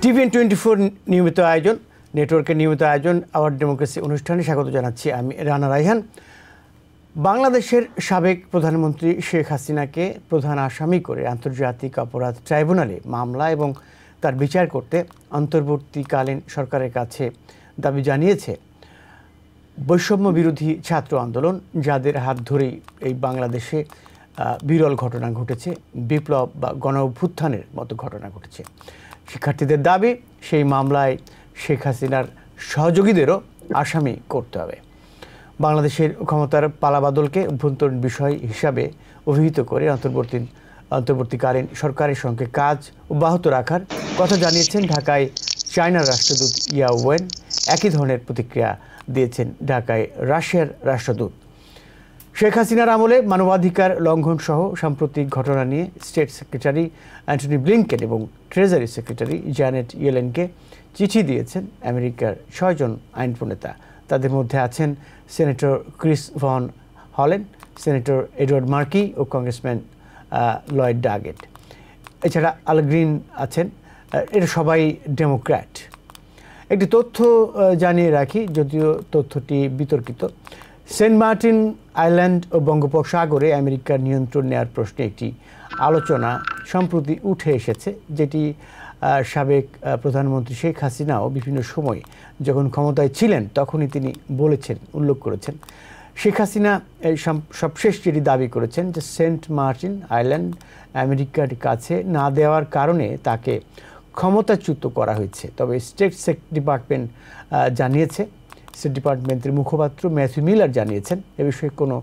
TVN24 নিয়মিত আয়োজন, নেটওয়ার্কের নিয়মিত আয়োজন আওয়ার ডেমোক্রেসি অনুষ্ঠানে স্বাগত জানাচ্ছি আমি রানা রায়হান। বাংলাদেশের সাবেক প্রধানমন্ত্রী শেখ হাসিনাকে প্রধান আসামি করে আন্তর্জাতিক অপরাধ ট্রাইব্যুনালে মামলা এবং তার বিচার করতে অন্তর্বর্তীকালীন সরকারের কাছে দাবি জানিয়েছে বৈষম্য বিরোধী ছাত্র আন্দোলন, যাদের হাত ধরেই এই বাংলাদেশে বিরল ঘটনা ঘটেছে, বিপ্লব বা গণ অভ্যুত্থানের মতো ঘটনা ঘটেছে। শিক্ষার্থীদের দাবি সেই মামলায় শেখ হাসিনার সহযোগীদেরও আসামি করতে হবে। বাংলাদেশের ক্ষমতার পালাবদলকে অভ্যন্তরীণ বিষয় হিসাবে অভিহিত করে অন্তর্বর্তীকালীন সরকারের সঙ্গে কাজ অব্যাহত রাখার কথা জানিয়েছেন ঢাকায় চায়নার রাষ্ট্রদূত ইয়া ওয়েন। একই ধরনের প্রতিক্রিয়া দিয়েছেন ঢাকায় রাশিয়ার রাষ্ট্রদূত। শেখ হাসিনার আমলে মানবাধিকার লঙ্ঘন সহ সাম্প্রতিক ঘটনা নিয়ে স্টেট সেক্রেটারি অ্যান্টনি ব্লিংকেন এবং ট্রেজারি সেক্রেটারি জ্যানেট ইয়েলেনকে চিঠি দিয়েছেন আমেরিকার 6 জন আইন প্রণেতা। তাদের মধ্যে আছেন সেনেটর ক্রিস ভন হলেন, সেনেটর এডওয়ার্ড মার্কি ও কংগ্রেসম্যান লয়েড ডাগেট। এছাড়া আল গ্রিন আছেন। এরা সবাই ডেমোক্র্যাট। একটি তথ্য জানিয়ে রাখি, যদিও তথ্যটি বিতর্কিত। সেন্ট মার্টিন আইল্যান্ড ও বঙ্গোপসাগরে আমেরিকার নিয়ন্ত্রণ নেওয়ার প্রশ্নে একটি আলোচনা সম্প্রতি উঠে এসেছে, যেটি সাবেক প্রধানমন্ত্রী শেখ হাসিনাও বিভিন্ন সময় যখন ক্ষমতায় ছিলেন তখনই তিনি উল্লেখ করেছেন। শেখ হাসিনা সবশেষ যেটি দাবি করেছেন যে সেন্ট মার্টিন আইল্যান্ড আমেরিকার কাছে না দেওয়ার কারণে তাকে ক্ষমতাচ্যুত করা হয়েছে। তবে স্টেট ডিপার্টমেন্ট জানিয়েছে, স্টেট ডিপার্টমেন্টের মুখপাত্র ম্যাথিউ মিলার জানিয়েছেন এ বিষয়ে কোনো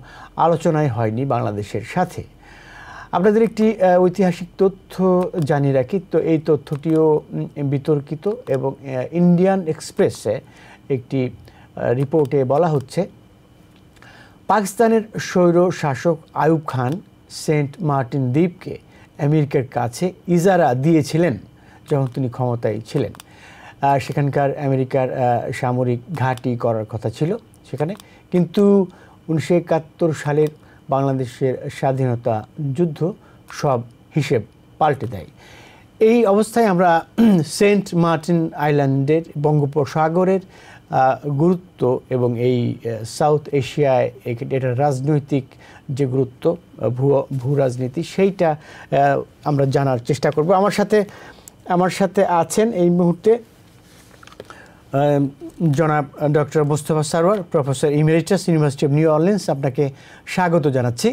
আলোচনাই হয়নি বাংলাদেশের সাথে। আপনাদের একটি ঐতিহাসিক তথ্য জানিয়ে রাখি, তো এই তথ্যটিও বিতর্কিত এবং ইন্ডিয়ান এক্সপ্রেসে একটি রিপোর্টে বলা হচ্ছে পাকিস্তানের স্বৈর শাসক আইয়ুব খান সেন্ট মার্টিন দ্বীপকে আমেরিকার কাছে ইজারা দিয়েছিলেন যখন তিনি ক্ষমতায় ছিলেন। সেখানকার আমেরিকার সামরিক ঘাঁটি করার কথা ছিল সেখানে, কিন্তু 1971 সালের বাংলাদেশের স্বাধীনতা যুদ্ধ সব হিসেব পাল্টে দেয়। এই অবস্থায় আমরা সেন্ট মার্টিন আইল্যান্ডের বঙ্গোপসাগরের গুরুত্ব এবং এই সাউথ এশিয়ায় এটার রাজনৈতিক যে গুরুত্ব, ভূ রাজনীতি, সেইটা আমরা জানার চেষ্টা করব। আমার সাথে আছেন এই মুহূর্তে জনাব doctor Mostafa Sarwar, professor emeritus, university of new Orleans. আপনাকে স্বাগত জানাচ্ছি।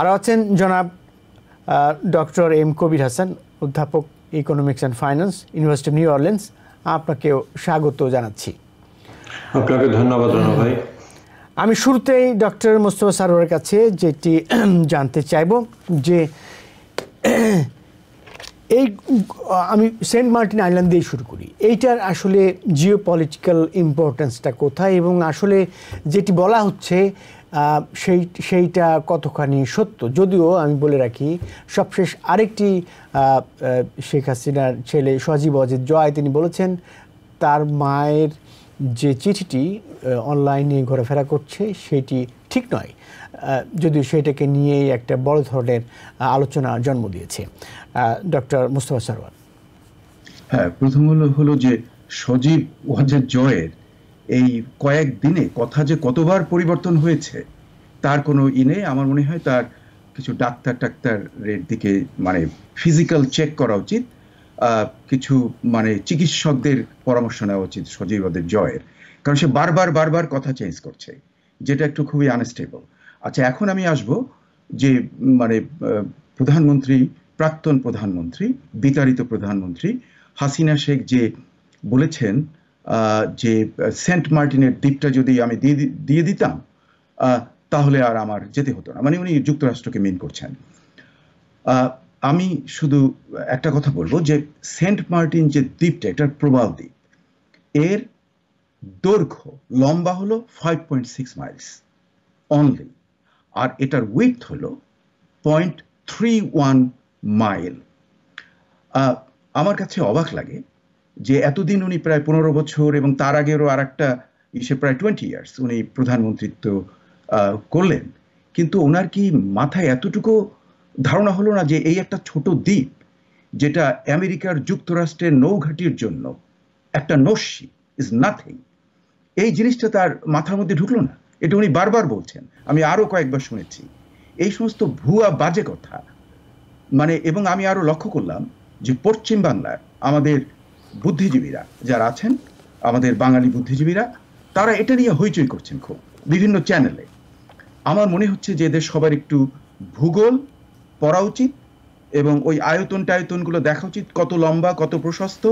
আরও আছেন জনাব ডক্টর এম কবির হাসান, অধ্যাপক economics and finance, university of new Orleans. আপনাকেও স্বাগত জানাচ্ছি। আপনাকে ধন্যবাদ রানা ভাই। আমি শুরুতেই ডক্টর মোস্তফা সারোয়ারের কাছে যেটি জানতে চাইব যে আমি সেন্ট মার্টিন আইল্যান্ড দিয়ে শুরু করি। এইটার আসলে জিও পলিটিক্যাল ইম্পর্টেন্সটা কোথায় এবং আসলে যেটি বলা হচ্ছে সেইটা কতখানি সত্য? যদিও আমি বলে রাখি, সবশেষ আরেকটি শেখ হাসিনার ছেলে সজীব অজিত জয় তিনি বলেছেন তার মায়ের যে চিঠিটি অনলাইনে ঘোরাফেরা করছে সেটি ঠিক নয়, যদিও সেটাকে নিয়েই একটা বড় ধরনের আলোচনা জন্ম দিয়েছে। ডক্টর মোস্তফা সারোয়ার। হ্যাঁ, প্রথম হলো যে সজীব ওয়াজেদ জয়ের এই কয়েকদিনে কথা যে কতবার পরিবর্তন হয়েছে তার কোনো নেই। আমার মনে হয় তার কিছু ডাক্তারের দিকে মানে ফিজিক্যাল চেক করা উচিত, কিছু মানে চিকিৎসকদের পরামর্শ নেওয়া উচিত সজীব ওয়াজেদ জয়ের, কারণ সে বারবার কথা চেঞ্জ করছে, যেটা একটু খুবই আনস্টেবল। আচ্ছা, এখন আমি আসব যে মানে প্রাক্তন প্রধানমন্ত্রী, বিতাড়িত প্রধানমন্ত্রী হাসিনা শেখ যে বলেছেন যে সেন্ট মার্টিনের দ্বীপটা যদি আমি দিয়ে দিতাম তাহলে আর আমার যেতে হতো না, মানে উনি যুক্তরাষ্ট্রকে মিন করছেন। আমি শুধু একটা কথা বলবো যে সেন্ট মার্টিন যে দ্বীপটা, এটার প্রবাল দ্বীপ, এর দৈর্ঘ্য লম্বা হলো 5.6 মাইলস অনলি, আর এটার উইডথ হলো 0.31 মাইল। আমার কাছে অবাক লাগে যে এতদিন উনি প্রায় 15 বছর এবং তার আগেরও আর একটা প্রায় 20 ইয়ার্স উনি প্রধানমন্ত্রিত্ব করলেন, কিন্তু ওনার কি মাথায় এতটুকু ধারণা হলো না যে এই একটা ছোট দ্বীপ, যেটা আমেরিকার যুক্তরাষ্ট্রের নৌঘাটির জন্য একটা নস্যি, ইজ নাথিং, এই জিনিসটা তার মাথার মধ্যে ঢুকলো না। এটা উনি বারবার বলছেন, আমি আরো কয়েকবার শুনেছি। এই সমস্ত ভুয়া বাজে কথা এবং আমি আরো লক্ষ্য করলাম যে পশ্চিম বাংলার আমাদের বুদ্ধিজীবীরা যারা আছেন, আমাদের বাঙালি বুদ্ধিজীবীরা, তারা এটা নিয়ে হইচই করছেন খুব বিভিন্ন চ্যানেলে। আমার মনে হচ্ছে যে এদের সবার একটু ভূগোল পড়া উচিত এবং ওই আয়তন টায়তনগুলো দেখা উচিত, কত লম্বা, কত প্রশস্ত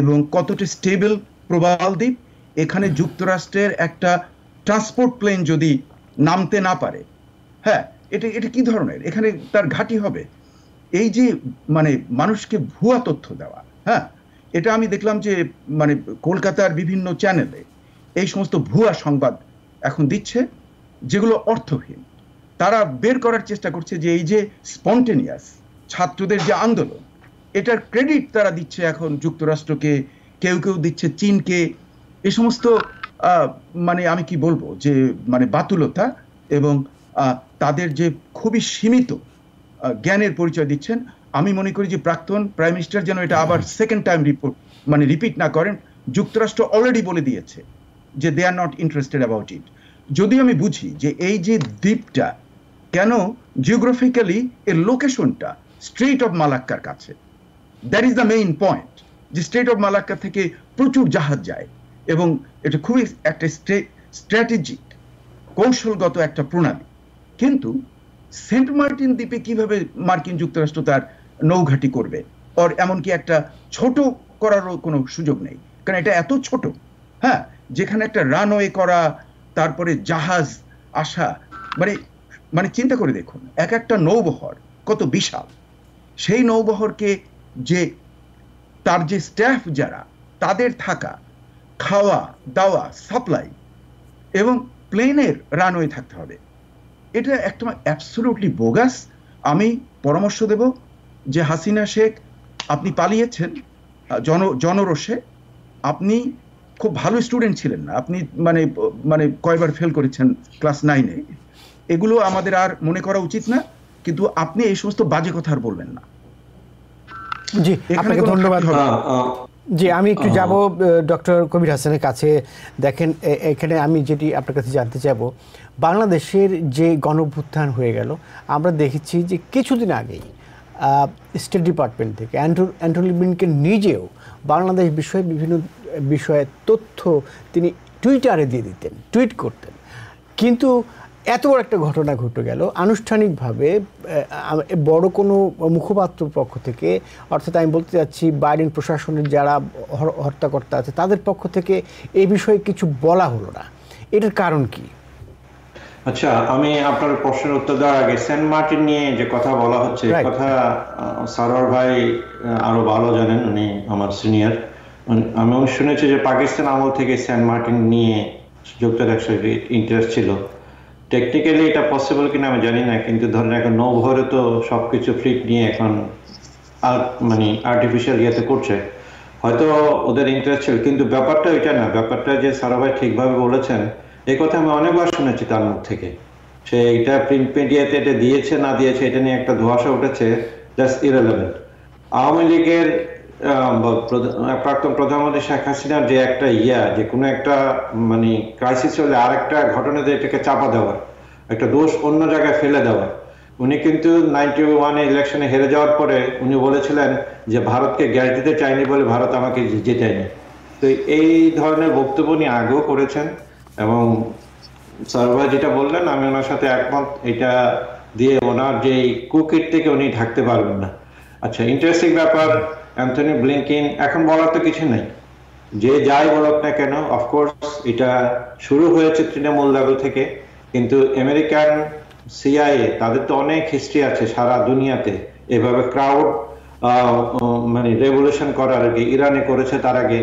এবং কতটা স্টেবল প্রবাল দ্বীপ। এখানে যুক্তরাষ্ট্রের একটা ট্রান্সপোর্ট প্লেন যদি নামতে না পারে, হ্যাঁ, এটা কি ধরনের, এখানে তার ঘাঁটি হবে? এই যে মানুষকে ভুয়া তথ্য দেওয়া, হ্যাঁ, এটা আমি দেখলাম যে কলকাতার বিভিন্ন চ্যানেলে এই সমস্ত ভুয়া সংবাদ এখন দিচ্ছে, যেগুলো অর্থহীন। তারা বের করার চেষ্টা করছে যে এই যে স্পন্টেনিয়াস ছাত্রদের যে আন্দোলন, এটার ক্রেডিট তারা দিচ্ছে এখন যুক্তরাষ্ট্রকে, কেউ কেউ দিচ্ছে চীনকে। এই সমস্ত আমি কি বলবো যে বাতুলতা এবং তাদের যে খুবই সীমিত জ্ঞানের পরিচয় দিচ্ছেন। আমি মনে করি যে প্রাক্তন প্রাইম মিনিস্টার যেন এটা আবার সেকেন্ড টাইম রিপিট না করেন। যুক্তরাষ্ট্র অলরেডি বলে দিয়েছে যে they are not interested about it. যদি আমি বুঝি যে এই যে দ্বীপটা কেন জিওগ্রাফিক্যালি এর লোকেশনটা স্ট্রেট অফ মালাক্কার কাছে, that is the main point, যে স্ট্রেট অফ মালাক্কা থেকে প্রচুর জাহাজ যায় এবং এটা খুবই একটা স্ট্র্যাটেজিক কৌশলগত একটা প্রণালী। কিন্তু সেন্ট মার্টিন দ্বীপে কিভাবে মার্কিন যুক্তরাষ্ট্র তার নৌঘাঁটি করবে? আর এমনকি একটা ছোট করারও কোনো সুযোগ নেই, কারণ এটা এত ছোট, হ্যাঁ, যেখানে একটা রানওয়ে করা, তারপরে জাহাজ আসা, চিন্তা করে দেখুন এক একটা নৌবহর কত বিশাল। সেই নৌবহরকে যে তার যে স্টাফ যারা, তাদের থাকা, খাওয়া দাওয়া, সাপ্লাই এবং প্লেনের রানওয়ে থাকতে হবে। এটা একটা অ্যাবসলিউটলি বোগাস। আমি পরামর্শ দেব যে হাসিনা শেখ, আপনি পালিয়েছেন জনরোষে, আপনি খুব ভালো স্টুডেন্ট ছিলেন না, আপনি কয়বার ফেল করেছেন ক্লাস 9-এ, এগুলো আমাদের আর মনে করা উচিত না, কিন্তু আপনি এই সমস্ত বাজে কথা আর বলবেন না। জি, আপনাকে ধন্যবাদ। জি, আমি একটু যাব ডক্টর কবির হাসানের কাছে। দেখেন, এখানে আমি যেটি আপনার কাছে জানতে চাইব, বাংলাদেশের যে গণঅভ্যুত্থান হয়ে গেল, আমরা দেখেছি যে কিছুদিন আগেই স্টেট ডিপার্টমেন্ট থেকে অ্যান্টনি ব্লিংকেন নিজেও বাংলাদেশ বিষয়ে বিভিন্ন বিষয়ে তথ্য তিনি টুইটারে দিয়ে দিতেন, টুইট করতেন। কিন্তু এত বড় একটা ঘটনা ঘটে গেল, আনুষ্ঠানিকভাবে বড় কোনো মুখপাত্র পক্ষ থেকে, অর্থাৎ আমি বলতে চাচ্ছি বাইডেন প্রশাসনের যারা হত্যাকর্তা আছে তাদের পক্ষ থেকে এই বিষয়ে কিছু বলা হলো না। এটার কারণ কি? আচ্ছা, আমি আপনার প্রশ্নের উত্তর দেওয়ার আগে সেন্ট মার্টিন নিয়ে যে কথা বলা হচ্ছে, কথা সারোয়ার ভাই আরো ভালো জানেন, উনি আমার সিনিয়র। আমি শুনেছি যে পাকিস্তান আমল থেকে সেন্ট মার্টিন নিয়ে যুক্তরাষ্ট্রের ইন্টারেস্ট ছিল। টেকনিক্যালি এটা পসিবল কিনা আমি জানি না, কিন্তু ধরেন এখন নৌবহরে তো সবকিছু ফ্লিট নিয়ে এখন আর্টিফিশিয়াল ইয়েতে করছে, হয়তো ওদের ইন্টারেস্ট ছিল। কিন্তু ব্যাপারটা এটা না, ব্যাপারটা যে সারোয়ার ভাই ঠিকভাবে বলেছেন, এই কথা আমি অনেকবার শুনেছি তার মুখ থেকে। সে এটা প্রিন্ট মিডিয়াতে এটা দিয়েছে না দিয়েছে এটা নিয়ে একটা ধোঁয়াশা উঠেছে, জাস্ট ইররিলেভেন্ট। আওয়ামী লীগের প্রাক্তন প্রধানমন্ত্রী শেখ হাসিনার যে একটা যে কোনো একটা ক্রাইসিস হলে আরেকটা ঘটনাতে এটাকে চাপা দেওয়ার, একটা দোষ অন্য জায়গায় ফেলে দেওয়া। উনি কিন্তু 91-এ ইলেকশনে হেরে যাওয়ার পরে উনি বলেছিলেন যে ভারতকে গ্যাস দিতে চাইনি বলে ভারত আমাকে জেতায়নি। তো এই ধরনের বক্তব্য উনি আগেও করেছেন এবং সারোয়ার যেটা বললেন আমি ওনার সাথে একমত। এটা দিয়ে ওনার যে কুকিট থেকে উনি ঢাকতে পারবেন না। আচ্ছা, ইন্টারেস্টিং ব্যাপার, অ্যান্থনি ব্লিংকেন, এখন বলার তো কিছু নেই, যে যাই বলক না কেন, অফকোর্স এটা শুরু হয়েছে তৃণমূল লেভেল থেকে, কিন্তু আমেরিকান সিআইএ তাদের তো অনেক হিস্ট্রি আছে সারা দুনিয়াতে এভাবে ক্রাউড রেভলিউশন করার আগে। ইরানে করেছে তার আগে,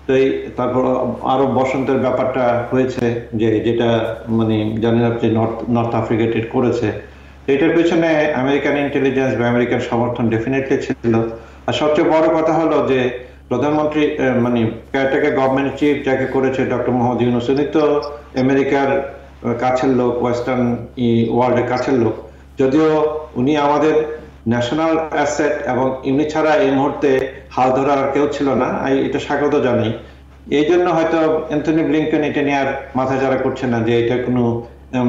তো তারপর আরব বসন্তের ব্যাপারটা হয়েছে, যেটা জানেন আপনি নর্থ আফ্রিকা করেছে। এটার পেছনে আমেরিকান ইন্টেলিজেন্স বা আমেরিকান সমর্থন ডেফিনেটলি ছিল। আর সবচেয়ে বড় কথা হলো যে প্রধানমন্ত্রী কেয়ারটেকার গভর্নমেন্ট চিফ যাকে করেছে ডক্টর মোহাম্মদ ইউনূস, উনি তো আমেরিকার কাছের লোক, ওয়েস্টার্ন ওয়ার্ল্ডের কাছের লোক, যদিও উনি আমাদের ন্যাশনাল অ্যাসেট, এবং এমনি ছাড়া এই মুহূর্তে হাল ধরার আর কেউ ছিল না, এটা স্বাগত জানাই। এই জন্য হয়তো অ্যান্থনি ব্লিংকেন এটা নিয়ে আর মাথা চাড়া করছে না যে এটা কোনো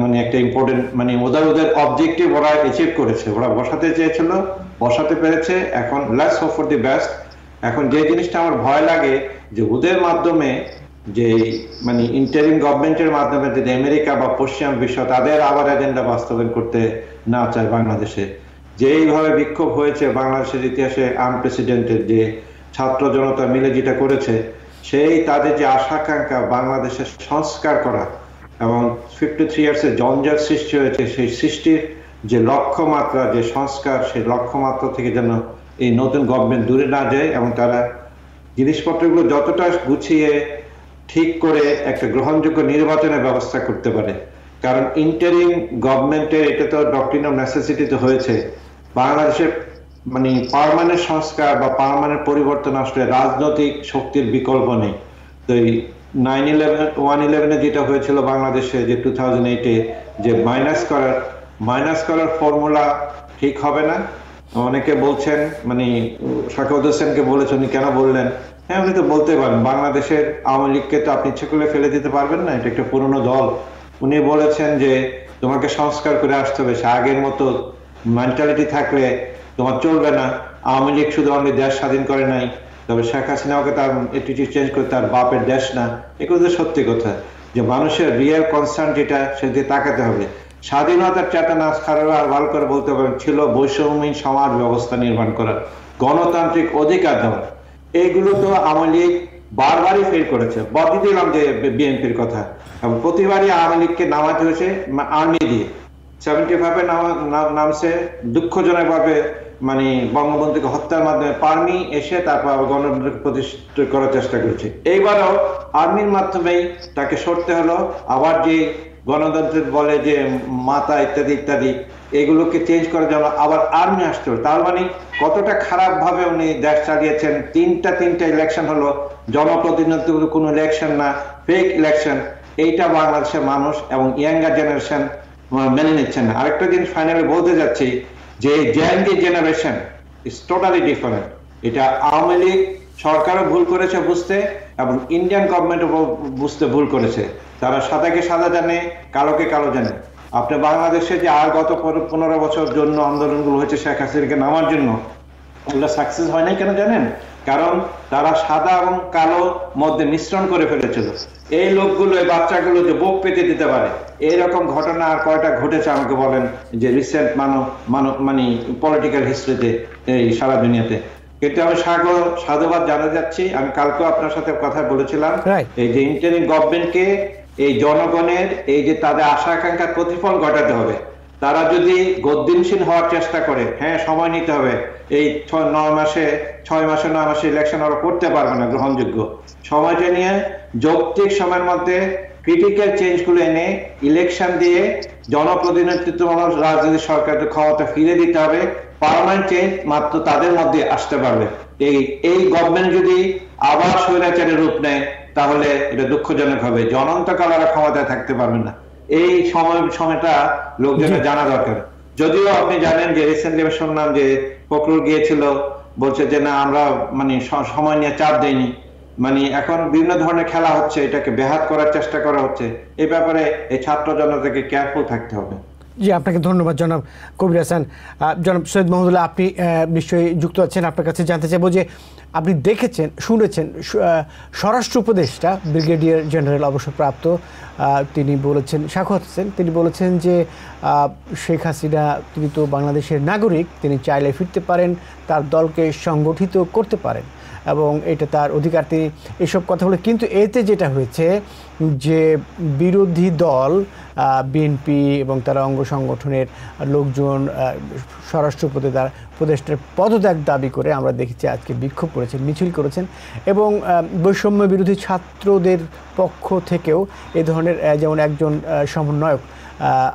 মানে একটা ইম্পর্টেন্ট, মানে ওদের অবজেক্টিভ ওরা অ্যাচিভ করেছে, ওরা বসাতে চেয়েছিল, বসাতে পেরেছে। এখন let's hope for the best. এখন যে জিনিসটা আমার ভয় লাগে যে ওদের মাধ্যমে, যে মানে ইন্টারিম গভর্নমেন্টের মাধ্যমে যদি আমেরিকা বা পশ্চিম বিশ্ব তাদের আবার এজেন্ডা বাস্তবায়ন করতে না চায় বাংলাদেশে, যেইভাবে বিক্ষোভ হয়েছে বাংলাদেশের ইতিহাসে আনপ্রেসিডেন্টেড, যে ছাত্র জনতা মিলে যেটা করেছে, সেই তাদের যে আশাকাঙ্ক্ষা বাংলাদেশের সংস্কার করা, এবং 53 ইয়ার্সের জঞ্জাট সৃষ্টি হয়েছে, সেই সৃষ্টির যে লক্ষ্যমাত্রা, যে সংস্কার, সেই লক্ষ্যমাত্রা থেকে যেন এই নতুন গভর্নমেন্ট দূরে না যায়, এবং তারা জিনিসপত্রগুলো যতটা গুছিয়ে ঠিক করে একটা গ্রহণযোগ্য নির্বাচনের ব্যবস্থা করতে পারে। কারণ ইন্টারিম গভর্নমেন্টের এটা তো ডক্ট্রিন অফ নেসেসিটিতে হয়েছে। বাংলাদেশের মানে পার্মানেন্ট সংস্কার বা পার্মানেন্ট পরিবর্তন আসলে রাজনৈতিক শক্তির বিকল্প নেই। তো এই 1/11 যেটা হয়েছিল বাংলাদেশে, যে 2008-এ যে মাইনাস করার ফর্মুলা ঠিক হবে না। অনেকে বলছেন, মানে শাখাউত হোসেনকে বলেছেন, উনি কেন বললেন? হ্যাঁ, উনি তো বলতে পারেন, বাংলাদেশের আওয়ামী লীগকে তো আপনি ইচ্ছে করলে ফেলে দিতে পারবেন না, এটা একটা পুরনো দল। উনি বলেছেন যে তোমাকে সংস্কার করে আসতে হবে, সে আগের মতো মেন্টালিটি থাকলে তোমার চলবে না। আওয়ামী লীগ শুধু আমাদের দেশ স্বাধীন করে নাই, তবে শেখ হাসিনাকে তার অ্যাটিটিউড চেঞ্জ করে তার বাপের দেশ না। এগুলো তো সত্যি কথা, যে মানুষের রিয়েল কনসার্ন যেটা, সেদিকে তাকাতে হবে। স্বাধীনতার চেতনা আর ভালো করে বলতে পারেন ছিল বৈষম্যহীন সমাজ ব্যবস্থা নির্মাণ করা, গণতান্ত্রিক অধিকার দেওয়া। এইগুলো তো আওয়ামী লীগ বারবারই ফেল করেছে। বদলে দিলাম যে বিএনপির কথা, এবং প্রতিবারই আওয়ামী লীগকে নামাতে হয়েছে আর্মি দিয়ে। 75-এ নামছে দুঃখজনক ভাবে, মানে বঙ্গবন্ধুকে হত্যার মাধ্যমে পার্মি এসে তারপর গণতন্ত্র প্রতিষ্ঠা করার চেষ্টা করেছে। এইবারও আর্মির মাধ্যমেই তাকে সরতে হলো। আবার যে গণতন্ত্রের বলে যে মাতা ইত্যাদি ইত্যাদি, এগুলোকে চেঞ্জ করার জন্য আবার আর্মি আসতে হলো। তার মানে কতটা খারাপ ভাবে উনি দেশ চালিয়েছেন। তিনটা ইলেকশন হলো, জনপ্রতিনিধি কোনো ইলেকশন না, ফেক ইলেকশন। এইটা বাংলাদেশের মানুষ এবং ইয়াঙ্গার জেনারেশন মেনে নিচ্ছেন না। আরেকটা জিনিস ফাইনালি বলতে যাচ্ছি, যে JNG generation is totally different. এটা আওয়ামী লীগ সরকারও ভুল করেছে বুঝতে, এবং ইন্ডিয়ান গভর্নমেন্টও বুঝতে ভুল করেছে। তারা সাদাকে সাদা জানে, কালোকে কালো জানে। আপনি বাংলাদেশে যে আর গত 15 বছর জন্য আন্দোলনগুলো হয়েছে শেখ হাসিনাকে নামার জন্য, ওগুলো সাকসেস হয় নাই কেন জানেন? কারণ তারা সাদা এবং কালো মধ্যে মিশ্রণ করে ফেলেছিল। এই লোকগুলো, এই বাচ্চাগুলো যে বুক পেতে দিতে পারে, এইরকম ঘটনা আর কয়টা ঘটেছে আমাকে বলেন, যে রিসেন্ট মানে পলিটিক্যাল হিস্ট্রিতে এই সারা দুনিয়াতে। কিন্তু আমি সাধুবাদ জানা যাচ্ছি। আমি কালকেও আপনার সাথে কথা বলেছিলাম, এই যে ইন্টারিম গভর্নমেন্টকে এই জনগণের এই যে তাদের আশা আকাঙ্ক্ষার প্রতিফলন ঘটাতে হবে। তারা যদি গদ্দিনশীল হওয়ার চেষ্টা করে, হ্যাঁ সময় নিতে হবে, এই 6 মাসে 9 মাসে ইলেকশন ওরা করতে পারবে না গ্রহণযোগ্য। সময়টা নিয়ে যৌক্তিক সময়ের মধ্যে ক্রিটিক্যাল চেঞ্জগুলো এনে ইলেকশন দিয়ে জনপ্রতিনিধিত্বমূলক রাজনৈতিক সরকারকে ক্ষমতা ফিরে দিতে হবে। পার্মানেন্ট চেঞ্জ মাত্র তাদের মধ্যে আসতে পারবে। এই গভর্নমেন্ট যদি আবার স্বৈরাচারের রূপ নেয়, তাহলে এটা দুঃখজনক হবে। অনন্তকাল ওরা ক্ষমতায় থাকতে পারবে না। এই সময়টা লোকজনের জানা দরকার। যদিও আপনি জানেন যে রিসেন্টলি আমি শুনলাম যে ফখরুল গিয়েছিল, বলছে যে না আমরা মানে সময় নিয়ে চাপ দেয়নি। মানে এখন বিভিন্ন ধরনের খেলা হচ্ছে, এটাকে ব্যাহত করার চেষ্টা করা হচ্ছে। এই ব্যাপারে এই ছাত্র জনতাকে কেয়ারফুল থাকতে হবে। জি, আপনাকে ধন্যবাদ জনাব কবির হাসান। জনাব সৈয়দ মাহমুদুল্লাহ, আপনি নিশ্চয়ই যুক্ত আছেন। আপনার কাছে জানতে চাইবো যে আপনি দেখেছেন, শুনেছেন স্বরাষ্ট্র উপদেষ্টা ব্রিগেডিয়ার জেনারেল অবসরপ্রাপ্ত তিনি বলেছেন, শাখাওয়াত হোসেন, তিনি বলেছেন যে শেখ হাসিনা তিনি তো বাংলাদেশের নাগরিক, তিনি চাইলে ফিরতে পারেন, তার দলকে সংগঠিত করতে পারেন এবং এটা তার অধিকার। তিনি এসব কথা বলে, কিন্তু এতে যেটা হয়েছে যে বিরোধী দল বিএনপি এবং তার অঙ্গ সংগঠনের লোকজন স্বরাষ্ট্র উপদেষ্টার পদত্যাগ দাবি করে আমরা দেখেছি আজকে বিক্ষোভ করেছেন, মিছিল করেছেন। এবং বৈষম্য বিরোধী ছাত্রদের পক্ষ থেকেও এ ধরনের, যেমন একজন সমন্বয়ক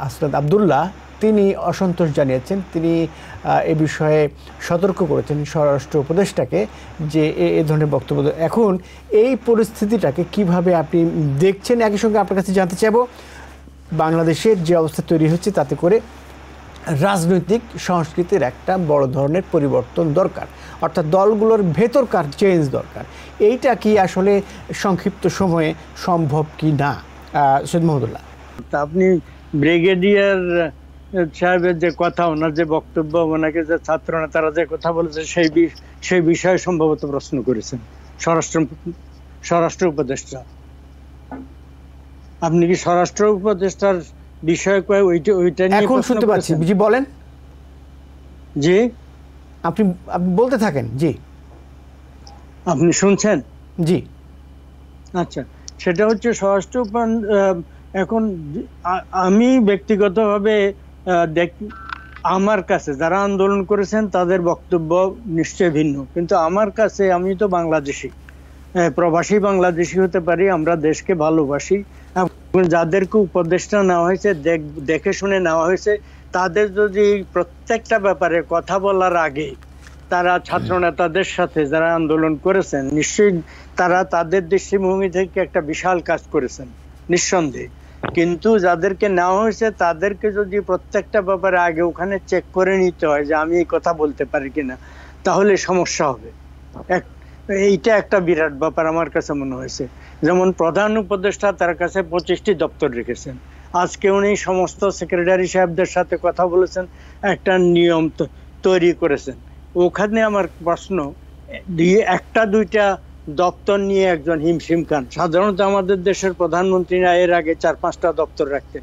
আসলাদ আবদুল্লাহ, তিনি অসন্তোষ জানিয়েছেন। তিনি এ বিষয়ে সতর্ক করেছেন স্বরাষ্ট্র উপদেষ্টাকে যে এ ধরনের বক্তব্য। এখন এই পরিস্থিতিটাকে কিভাবে আপনি দেখছেন? একই সঙ্গে আপনার কাছে জানতে চাইব, বাংলাদেশের যে অবস্থা তৈরি হচ্ছে তাতে করে রাজনৈতিক সংস্কৃতির একটা বড় ধরনের পরিবর্তন দরকার, অর্থাৎ দলগুলোর ভেতরকার চেঞ্জ দরকার। এইটা কি আসলে সংক্ষিপ্ত সময়ে সম্ভব কি না? সৈয়দ মাহমুদুল্লাহ, আপনি ব্রিগেডিয়ার সাহেবের যে কথা, ওনার যে বক্তব্য, ওনাকে যে ছাত্র নেতারা যে কথা বলেছে সেই বিষয়ে সম্ভবত প্রশ্ন করেছেন স্বরাষ্ট্র উপদেষ্টা। আপনি কি স্বরাষ্ট্র উপদেষ্টার বিষয়ে ওইটা নিয়ে এখন শুনতে পাচ্ছি, জি বলেন। জি, আপনি বলতে থাকেন। জি, আপনি শুনছেন? জি, আচ্ছা, সেটা হচ্ছে স্বরাষ্ট্র এখন আমি ব্যক্তিগতভাবে আমার কাছে যারা আন্দোলন করেছেন তাদের বক্তব্য নিশ্চয় ভিন্ন, কিন্তু আমার কাছে, আমি তো বাংলাদেশি, প্রবাসী বাংলাদেশি হতে পারি, আমরা দেশকে ভালোবাসি, যাদেরকে উপদেষ্টা নেওয়া হয়েছে, দেখে শুনে নেওয়া হয়েছে, তাদের যদি প্রত্যেকটা ব্যাপারে কথা বলার আগে তারা ছাত্র নেতাদের সাথে যারা আন্দোলন করেছেন, নিশ্চয়ই তারা তাদের দৃষ্টিভঙ্গি থেকে একটা বিশাল কাজ করেছেন নিঃসন্দেহে, কিন্তু যাদেরকে নেওয়া হয়েছে তাদেরকে যদি প্রত্যেকটা ব্যাপারে আগে ওখানে চেক করে নিতে হয় যে আমি এই কথা বলতে পারি কিনা, তাহলে সমস্যা হবে। এইটা একটা বিরাট ব্যাপার আমার কাছে মনে হয়েছে। যেমন প্রধান উপদেষ্টা তার কাছে 25টি দপ্তর রেখেছেন, আজকে উনি সমস্ত সেক্রেটারি সাহেবদের সাথে কথা বলেছেন, একটা নিয়ম তৈরি করেছেন। ওখানে আমার প্রশ্ন, একটা দুইটা দপ্তর নিয়ে একজন হিমশিম খান। সাধারণত আমাদের দেশের প্রধানমন্ত্রীরা এর আগে 4-5টা দপ্তর রাখতেন,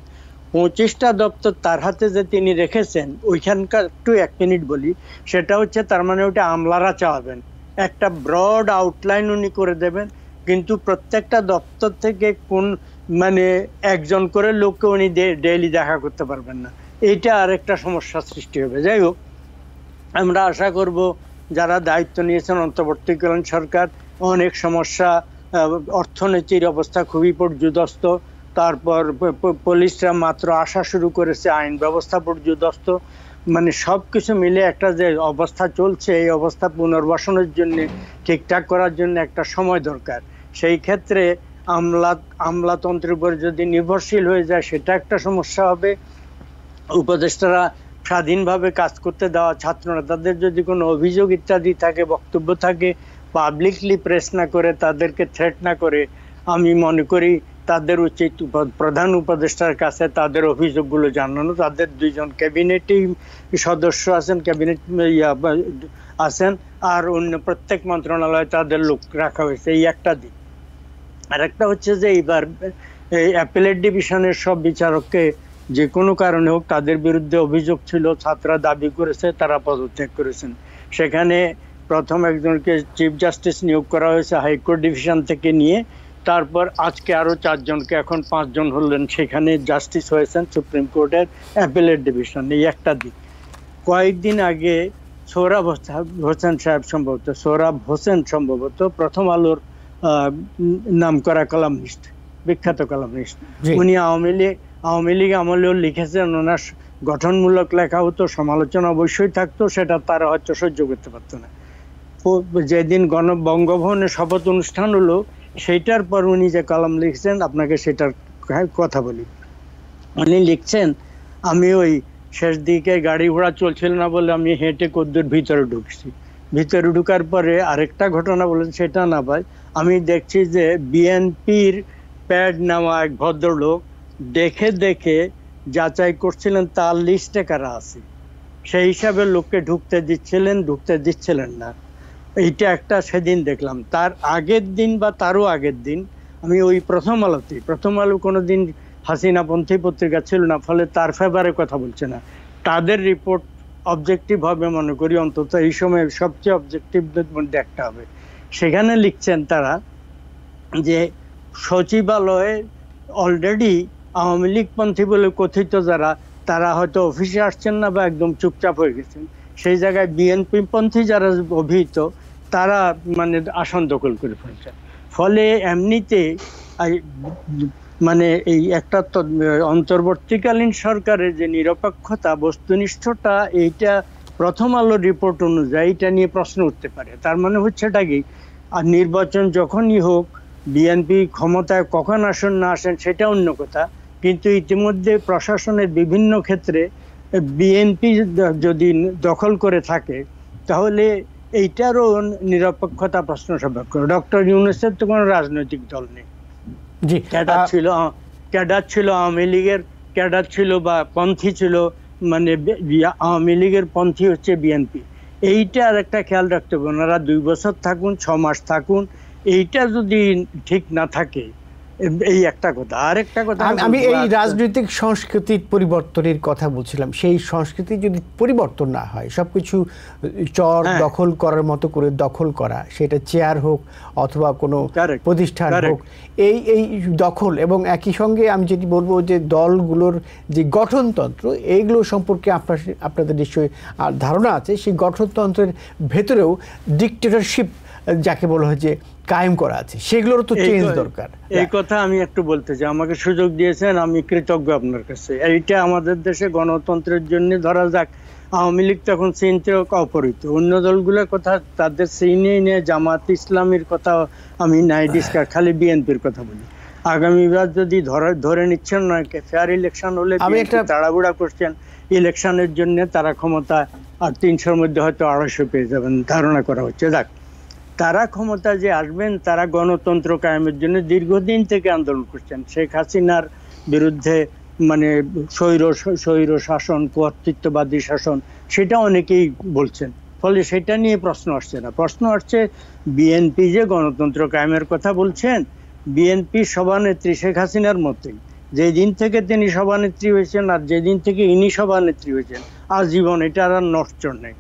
25টা দপ্তর তার হাতে যে তিনি রেখেছেন, ওইখানকার একটু 1 মিনিট বলি। সেটা হচ্ছে, তার মানে ওটা আমলারা চাওয়াবেন, একটা ব্রড আউটলাইন উনি করে দেবেন, কিন্তু প্রত্যেকটা দপ্তর থেকে মানে একজন করে লোককে উনি ডেইলি দেখা করতে পারবেন না। এইটা আরেকটা সমস্যার সৃষ্টি হবে। যাই হোক, আমরা আশা করব যারা দায়িত্ব নিয়েছেন অন্তর্বর্তীকালীন সরকার, অনেক সমস্যা, অর্থনীতির অবস্থা খুবই পর্যুদস্ত, তারপর পুলিশরা মাত্র আসা শুরু করেছে, আইন ব্যবস্থা পর্যুদস্ত, মানে সবকিছু মিলে একটা যে অবস্থা চলছে, এই অবস্থা পুনর্বাসনের জন্য, ঠিকঠাক করার জন্য একটা সময় দরকার। সেই ক্ষেত্রে আমলাতন্ত্রের উপর যদি নির্ভরশীল হয়ে যায়, সেটা একটা সমস্যা হবে। উপদেষ্টারা স্বাধীনভাবে কাজ করতে দেওয়া, ছাত্র নেতাদের যদি কোনো অভিযোগ ইত্যাদি থাকে, বক্তব্য থাকে, পাবলিকলি প্রেস না করে, তাদেরকে থ্রেট না করে, আমি মনে করি তাদের উচিত প্রধান উপদেষ্টার কাছে তাদের অভিযোগগুলো জানানো। তাদের 2জন ক্যাবিনেটেই সদস্য আছেন, ক্যাবিনেট আছেন, আর অন্য প্রত্যেক মন্ত্রণালয়ে তাদের লোক রাখা হয়েছে, এই একটা দিক। আর একটা হচ্ছে যে এইবার এই অ্যাপেলেট ডিভিশনের সব বিচারককে যে কোনো কারণে হোক, তাদের বিরুদ্ধে অভিযোগ ছিল, ছাত্ররা দাবি করেছে, তারা পদত্যাগ করেছেন। সেখানে প্রথম একজনকে চিফ জাস্টিস নিয়োগ করা হয়েছে হাইকোর্ট ডিভিশন থেকে নিয়ে, তারপর আজকে আরো 4 জনকে, এখন 5 জন হলেন, সেখানে জাস্টিস হয়েছেন সুপ্রিম কোর্টের অ্যাপেলেট ডিভিশন। এই একটা দিক। কয়েকদিন আগে সোহরাব হোসেন সম্ভবত প্রথম আলোর নাম করা কলামিস্ট, বিখ্যাত কলামিস্ট, উনি আওয়ামী লীগ আমলেও লিখেছেন, ওনার গঠনমূলক লেখা হতো, সমালোচনা অবশ্যই থাকতো, সেটা তারা হয়তো সহ্য করতে পারতো না। যেদিন বঙ্গভবনে শপথ অনুষ্ঠান হলো, সেইটার পর উনি যে কলাম লিখছেন, আপনাকে সেটার কথা বলি। উনি লিখছেন, আমি ওই শেষ দিকে গাড়ি ঘোড়া চলছিল না বলে আমি হেঁটে কদ্দুর ভিতরে ঢুকছি, ভিতরে ঢুকার পরে আরেকটা ঘটনা বলেন, সেটা না ভাই, আমি দেখছি যে বিএনপির প্যাড নেওয়া এক ভদ্রলোক দেখে দেখে যাচাই করছিলেন তার লিস্টে কারা আছে, সেই হিসাবে লোককে ঢুকতে দিচ্ছিলেন না। এইটা একটা সেদিন দেখলাম। তার আগের দিন বা তারও আগের দিন আমি ওই প্রথম আলো কোনোদিন হাসিনাপন্থী পত্রিকা ছিল না, ফলে তার ফেভারে কথা বলছে না, তাদের রিপোর্ট অবজেক্টিভ হবে মনে করি, অন্তত এই সময় সবচেয়ে অবজেক্টিভদের মধ্যে একটা হবে। সেখানে লিখছেন তারা যে সচিবালয়ে অলরেডি আওয়ামী লীগপন্থী বলে কথিত যারা, তারা হয়তো অফিসে আসছেন না বা একদম চুপচাপ হয়ে গেছেন, সেই জায়গায় বিএনপি পন্থী যারা অভিহিত, তারা মানে আসন দখল করে ফেলছেন। ফলে এমনিতে মানে এই একটা অন্তর্বর্তীকালীন সরকারের যে নিরপেক্ষতা, বস্তুনিষ্ঠতা, এইটা প্রথম আলোর রিপোর্ট অনুযায়ী এটা নিয়ে প্রশ্ন উঠতে পারে। তার মানে হচ্ছে এটা কি, আর নির্বাচন যখনই হোক, বিএনপি ক্ষমতায় কখন আসেন না আসেন সেটা অন্য কথা, কিন্তু ইতিমধ্যে প্রশাসনের বিভিন্ন ক্ষেত্রে বিএনপি যদি দখল করে থাকে তাহলে এইটারও নিরপেক্ষতা প্রশ্ন সাপেক্ষ। ডক্টর ইউনূসের তো কোনো রাজনৈতিক দল নেই। জি, ক্যাডার ছিল আওয়ামী লীগের, ক্যাডার ছিল বা পন্থী ছিল, মানে আওয়ামী লীগের পন্থী হচ্ছে বিএনপি। এইটা আর একটা খেয়াল রাখতে হবে, ওনারা 2 বছর থাকুন 6 মাস থাকুন, এইটা যদি ঠিক না থাকে, এই একটা কথা। আর একটা কথা, আমি এই রাজনৈতিক সংস্কৃতির পরিবর্তনের কথা বলছিলাম। সেই সংস্কৃতি যদি পরিবর্তন না হয়, সবকিছু চর দখল করার মতো করে দখল করা, সেটা চেয়ার হোক অথবা কোনো প্রতিষ্ঠান হোক, এই দখল, এবং একই সঙ্গে আমি যেটি বলবো যে দলগুলোর যে গঠনতন্ত্র, এইগুলো সম্পর্কে আপনাদের নিশ্চয়ই ধারণা আছে। সেই গঠনতন্ত্রের ভেতরেও ডিক্টেটরশিপ যাকে বলা হয় যে কায়েম করা আছে, সেগুলোর তো চেঞ্জ দরকার। এই কথা আমি একটু বলতে চাই, আমাকে সুযোগ দিয়েছেন, আমি কৃতজ্ঞ আপনার কাছে। এইটা আমাদের দেশে গণতন্ত্রের জন্য, ধরা যাক আওয়ামী লীগ তখন চিনতে অপরিত, অন্য দলগুলোর কথা তাদের চিনেই নিয়ে, জামাত ইসলামের কথা আমি নাই ডিসকাস, খালি বিএনপির কথা বলি। আগামীবার যদি ধরে নিচ্ছেন না, ফেয়ার ইলেকশন হলে তাড়াহুড়া করছেন ইলেকশনের জন্য, তারা ক্ষমতা আর 300-র মধ্যে হয়তো 250 পেয়ে যাবেন ধারণা করা হচ্ছে। যাক, তারা ক্ষমতা যে আসবেন, তারা গণতন্ত্র কায়েমের জন্য দীর্ঘদিন থেকে আন্দোলন করছেন। শেখ হাসিনার বিরুদ্ধে মানে স্বৈর শাসন, কর্তৃত্ববাদী শাসন, সেটা অনেকেই বলছেন। ফলে সেটা নিয়ে প্রশ্ন আসছে না, প্রশ্ন আসছে বিএনপি যে গণতন্ত্র কায়েমের কথা বলছেন, বিএনপি সভানেত্রী শেখ হাসিনার মতোই, যেদিন থেকে তিনি সভানেত্রী হয়েছেন আর যেদিন থেকে ইনি সভানেত্রী হয়েছেন, আজীবন, এটার আর নড়চড় নেই।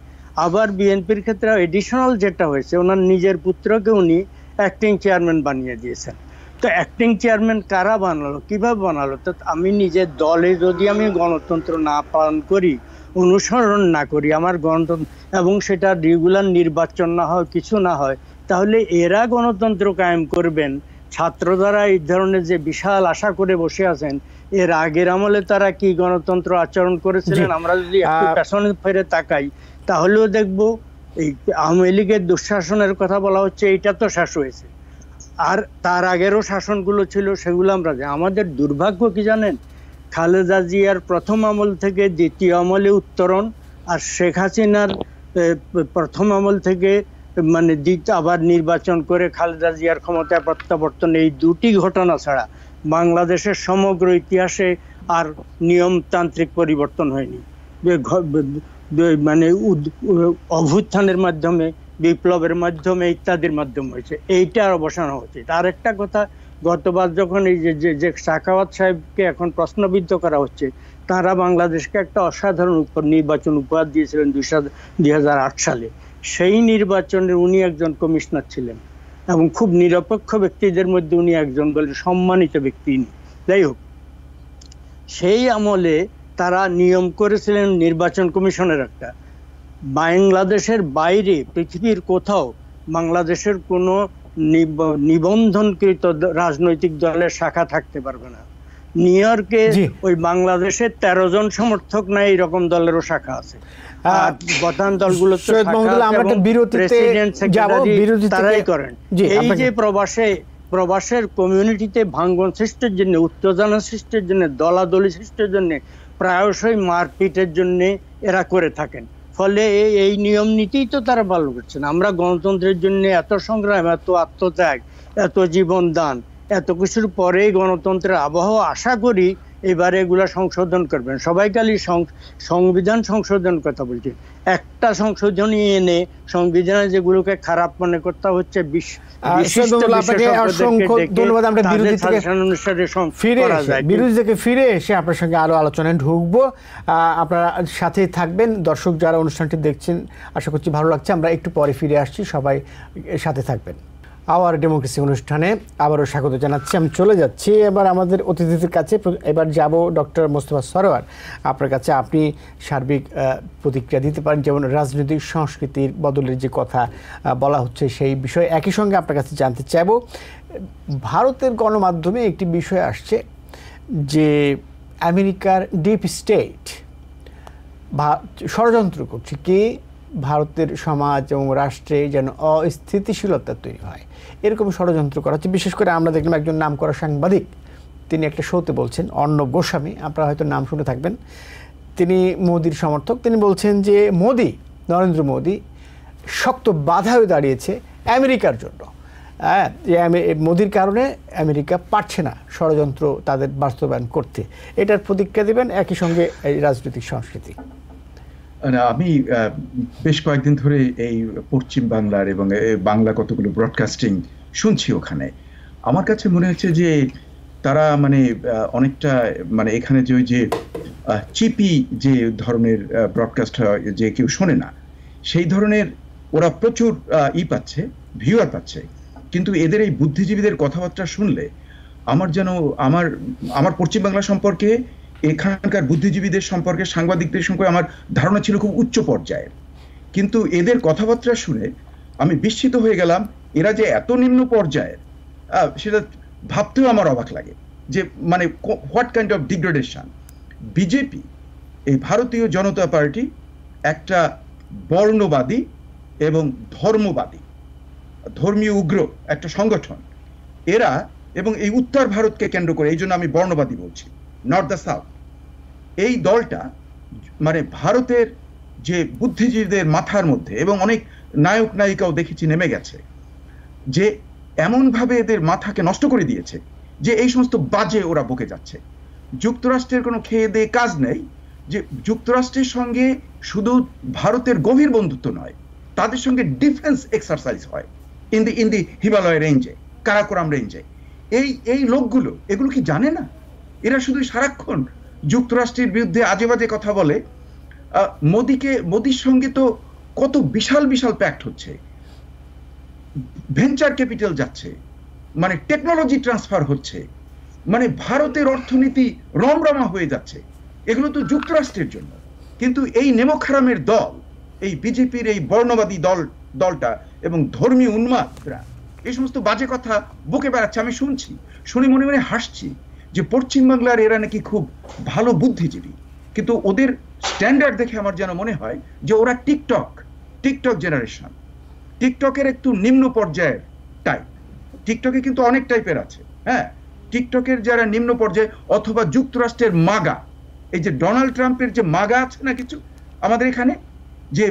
আবার বিএনপির ক্ষেত্রে এডিশনাল যেটা হয়েছে, ওনার নিজের পুত্রকে উনি অ্যাক্টিং চেয়ারম্যান বানিয়ে দিয়েছেন। তো অ্যাক্টিং চেয়ারম্যান কারা বানালো, কিভাবে বানালো? তো আমি নিজের দলে যদি আমি গণতন্ত্র না পালন করি, অনুসরণ না করি, আমার গণতন্ত্র, এবং সেটা রেগুলার নির্বাচন না হয়, কিছু না হয়, তাহলে এরা গণতন্ত্র কায়েম করবেন। ছাত্র দ্বারা এই ধরনের যে বিশাল আশা করে বসে আছেন, এর আগের আমলে তারা কি গণতন্ত্র আচরণ করেছিলেন, আমরা যদি একটু পেছনে ফিরে তাকাই, তাহলেও দেখবো এই আওয়ামী লীগের দুঃশাসনের কথা বলা হচ্ছে, এইটা তো শেষ হয়েছে, আর তার আগেরও শাসনগুলো ছিল, সেগুলো আমরা জানি। আমাদের দুর্ভাগ্য কি জানেন, খালেদা জিয়ার প্রথম আমল থেকে দ্বিতীয় আমলে উত্তরণ, আর শেখ হাসিনার প্রথম আমল থেকে মানে আবার নির্বাচন করে খালেদা জিয়ার ক্ষমতায় প্রত্যাবর্তন, এই দুটি ঘটনা ছাড়া বাংলাদেশের সমগ্র ইতিহাসে আর নিয়মতান্ত্রিক পরিবর্তন হয়নি। মানে অভ্যুত্থানের মাধ্যমে, বিপ্লবের মাধ্যমে, ইত্যাদির মাধ্যমে হয়েছে, এইটার অবসান উচিত। আর একটা কথা, গতবার যখন এই যে সাখাওয়াত সাহেবকে এখন প্রশ্নবিদ্ধ করা হচ্ছে, তারা বাংলাদেশকে একটা অসাধারণ নির্বাচন উপহার দিয়েছিলেন 2008 সালে। সেই নির্বাচনে উনি একজন কমিশনার ছিলেন এবং খুব নিরপেক্ষ ব্যক্তিদের মধ্যে উনি একজন বলে সম্মানিত ব্যক্তি। যাই হোক, সেই আমলে তারা নিয়ম করেছিলেন নির্বাচন কমিশনের একটা, বাংলাদেশের বাইরে পৃথিবীর কোথাও বাংলাদেশের কোনো নিবন্ধনকৃত রাজনৈতিক দলের শাখা থাকতে পারবে না। নিউ ইয়র্কে ওই বাংলাদেশের 13 জন সমর্থক নাই, এরকম দলেরও শাখা আছে। আর প্রধান দলগুলো তারাই করেন। এই যে প্রবাসের কমিউনিটিতে ভাঙ্গন সৃষ্টির জন্য, উত্তেজনা সৃষ্টির জন্য, দলাদলি সৃষ্টির জন্য, প্রায়শই মারপিটের জন্য এরা করে থাকেন। ফলে এই নিয়ম নীতিই তো তারা ভালো করছেন। আমরা গণতন্ত্রের জন্য এত সংগ্রাম, এত আত্মত্যাগ, এত জীবন দান, এত কিছুর পরেই গণতন্ত্রের আবহাওয়া, আশা করি এবারে এগুলা সংশোধন করবেন। সবাই খালি সংবিধান সংশোধন কথা বলছে, একটা সংশোধনী এনে সংবিধানে যেগুলোকে খারাপ মনে করতে হচ্ছে বিরোধী থেকে ফিরে এসে আপনার সঙ্গে আরো আলোচনায় ঢুকবো। আপনারা সাথে থাকবেন। দর্শক যারা অনুষ্ঠানটি দেখছেন, আশা করছি ভালো লাগছে। আমরা একটু পরে ফিরে আসছি, সবাই সাথে থাকবেন। আওয়ার ডেমোক্রেসি অনুষ্ঠানে আবারও স্বাগত জানাচ্ছি। আমি চলে যাচ্ছি এবার আমাদের অতিথিদের কাছে। এবার যাব ডক্টর মোস্তফা সরোয়ার আপনার কাছে। আপনি সার্বিক প্রতিক্রিয়া দিতে পারেন, যেমন রাজনৈতিক সংস্কৃতির বদলের যে কথা বলা হচ্ছে সেই বিষয়ে। একই সঙ্গে আপনার কাছে জানতে চাইব, ভারতের গণমাধ্যমে একটি বিষয় আসছে যে আমেরিকার ডিপ স্টেট ষড়যন্ত্র করছে কি ভারতের সমাজ এবং রাষ্ট্রে যেন অস্থিতিশীলতা তৈরি হয়, এরকম ষড়যন্ত্র করা হচ্ছে। বিশেষ করে আমরা দেখলাম একজন নামকরা সাংবাদিক, তিনি একটা শোতে বলছেন, অর্ণব গোস্বামী, আপনারা হয়তো নাম শুনে থাকবেন, তিনি মোদির সমর্থক। তিনি বলছেন যে নরেন্দ্র মোদি শক্ত বাধা হয়ে দাঁড়িয়েছে আমেরিকার জন্য। যে মোদির কারণে আমেরিকা পারছে না ষড়যন্ত্র তাদের বাস্তবায়ন করতে। এটার প্রতিক্রিয়া দেবেন, একই সঙ্গে এই রাজনৈতিক সংস্কৃতি। আমি বেশ কয়েকদিন ধরে এই পশ্চিম বাংলার এবং বাংলা কতগুলো ব্রডকাস্টিং শুনছি। ওখানে আমার কাছে মনে হচ্ছে যে তারা অনেকটা এখানে যে চিপি যে ধরনের ব্রডকাস্ট যে কেউ শোনে না, সেই ধরনের ওরা প্রচুর পাচ্ছে, ভিউয়ার পাচ্ছে। কিন্তু এদের এই বুদ্ধিজীবীদের কথাবার্তা শুনলে আমার যেন আমার পশ্চিম বাংলা সম্পর্কে, এখানকার বুদ্ধিজীবীদের সম্পর্কে, সাংবাদিকদের সম্পর্কে আমার ধারণা ছিল খুব উচ্চ পর্যায়ের। কিন্তু এদের কথাবার্তা শুনে আমি বিস্মিত হয়ে গেলাম। এরা যে এত নিম্ন পর্যায়ের সেটা ভাবতেও আমার অবাক লাগে, যে what kind of degradation. BJP, এই ভারতীয় জনতা পার্টি, একটা বর্ণবাদী এবং ধর্মীয় উগ্র একটা সংগঠন। এরা, এবং এই উত্তর ভারতকে কেন্দ্র করে, এই জন্য আমি বর্ণবাদী বলছি, নট দ্য সাউথ। এই দলটা ভারতের যে বুদ্ধিজীবীদের মাথার মধ্যে, এবং অনেক নায়ক নায়িকাও দেখেছি নেমে গেছে, যে এমনভাবে এদের মাথাকে নষ্ট করে দিয়েছে যে এই সমস্ত বাজে ওরা বকে যাচ্ছে। যুক্তরাষ্ট্রের কোনো খেয়ে দেয়ে কাজ নেই, যে যুক্তরাষ্ট্রের সঙ্গে শুধু ভারতের গভীর বন্ধুত্ব নয়, তাদের সঙ্গে ডিফেন্স এক্সারসাইজ হয় ইন দি হিমালয় রেঞ্জে, কারাকোরাম রেঞ্জে। এই লোকগুলো এগুলো কি জানে না? এরা শুধু সারাক্ষণ যুক্তরাষ্ট্রের বিরুদ্ধে আজে বাজে কথা বলে। মোদির সঙ্গে তো কত বিশাল বিশাল প্যাক্ট হচ্ছে, ভেঞ্চার ক্যাপিটাল যাচ্ছে, টেকনোলজি ট্রান্সফার হচ্ছে, ভারতের অর্থনীতি রমরমা হয়ে যাচ্ছে। এগুলো তো যুক্তরাষ্ট্রের জন্য। কিন্তু এই নেমোখারামের দল, এই বিজেপির এই বর্ণবাদী দলটা এবং ধর্মীয় উন্মাদরা এই সমস্ত বাজে কথা বকে বেড়াচ্ছে। আমি শুনে মনে মনে হাসছি যে পশ্চিমবাংলার এরা নাকি খুব ভালো বুদ্ধিজীবী। কিন্তু ওদের স্ট্যান্ডার্ড দেখে আমার যেন মনে হয় যে ওরা টিকটক জেনারেশন, টিকটকের একটু নিম্ন পর্যায়ের টাইপ। টিকটকে কিন্তু অনেক টাইপের আছে, হ্যাঁ। টিকটকের যারা নিম্ন পর্যায়ে, অথবা যুক্তরাষ্ট্রের মাগা, এই যে ডোনাল্ড ট্রাম্পের যে মাগা আছে না কিছু আমাদের এখানে, যে